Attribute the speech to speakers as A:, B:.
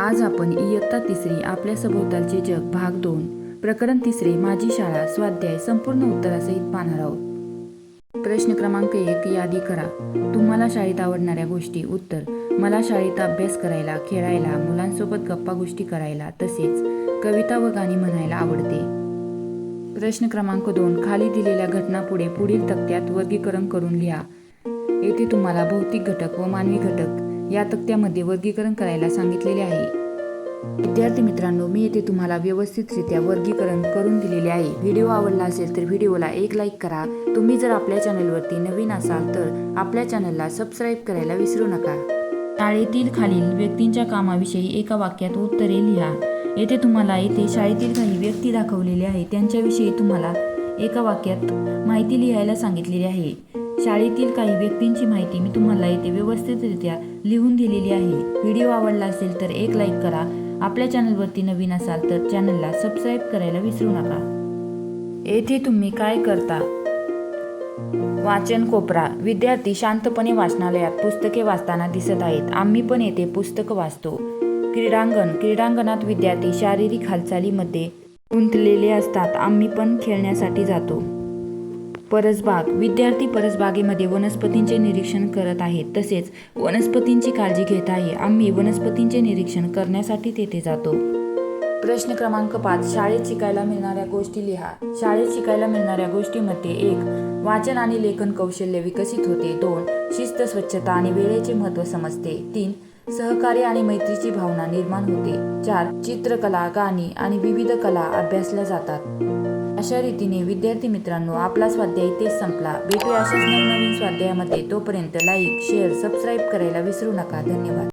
A: आज आपण इयत्ता तिसरी आपल्या सभोवतालचे जग भाग 2 प्रकरण 3 माझी शाळा स्वाध्याय संपूर्ण उत्तरासहित पाहणार आहोत। प्रश्न क्रमांक 1 यादी करा। तुम्हाला शाळेत आवडणाऱ्या गोष्टी। उत्तर, मला शाळेत अभ्यास करायला, खेळायला, मुलांसोबत गप्पा गोष्टी करायला तसेच कविता व गाणी म्हणायला आवडते। प्रश्न क्रमांक 2 खाली दिलेल्या घटनापुढे पुढील तक्त्यात वर्गीकरण करून लिहा। येथे तुम्हाला भौतिक घटक व मानवी घटक या तक्त्यामध्ये वर्गीकरण करायला सांगितलेले आहे। विद्यार्थी मित्रांनो, मी येथे तुम्हाला व्यवस्थितरित्या वर्गीकरण करून दिलेले आहे। व्हिडिओ आवडला असेल तर व्हिडिओला एक लाईक करा। तुम्ही जर आपल्या चॅनलवरती नवीन असाल तर आपल्या चॅनलला सबस्क्राईब करायला विसरू नका। शाळेतील खालील व्यक्तींच्या कामाविषयी एका वाक्यात उत्तरे लिहा। येथे तुम्हाला शाळेतील काही व्यक्ती दाखवलेले आहे, त्यांच्याविषयी तुम्हाला एका वाक्यात माहिती लिहायला सांगितलेली आहे। शाळेतील काही व्यक्तींची माहिती मी तुम्हाला येथे व्यवस्थितरित्या लिहून दिलेली आहे। व्हिडिओ आवडला असेल तर एक लाईक करा। आपल्या चॅनलवरती नवीन असाल तर चॅनलला सबस्क्राईब करायला विसरू नका। येथे तुम्ही काय करता? वाचन कोपरा। विद्यार्थी शांतपणे वाचनालयात पुस्तके वाचताना दिसत आहेत। आम्ही पण येथे पुस्तक वाचतो। क्रीडांगण। क्रीडांगणात विद्यार्थी शारीरिक हालचालीमध्ये गुंतलेले असतात। आम्ही पण खेळण्यासाठी जातो। परसबाग। विद्यार्थी परसबागेमध्ये वनस्पतींचे निरीक्षण करत आहेत तसेच वनस्पतींची काळजी घेत आहे। आम्ही वनस्पतींचे निरीक्षण करण्यासाठी तेथे जातो। प्रश्न क्रमांक 5 शाळेत शिकायला मिळणाऱ्या गोष्टी लिहा। शाळेत शिकायला मिळणाऱ्या गोष्टींमध्ये 1 वाचन आणि लेखन कौशल्य विकसित होते। 2 शिस्त, स्वच्छता आणि वेळेचे महत्त्व समजते। 3 सहकार्य आणि मैत्रीची भावना निर्माण होते। 4 चित्रकला, गाणी आणि विविध कला अभ्यासल्या जातात। अशा रीतीने विद्यार्थी मित्रांनो, आपला स्वाध्याय इथेच संपला। भेटूया अशाच नवनवीन स्वाध्यायामध्ये। तोपर्यंत लाईक, शेअर, सबस्क्राईब करायला विसरू नका। धन्यवाद।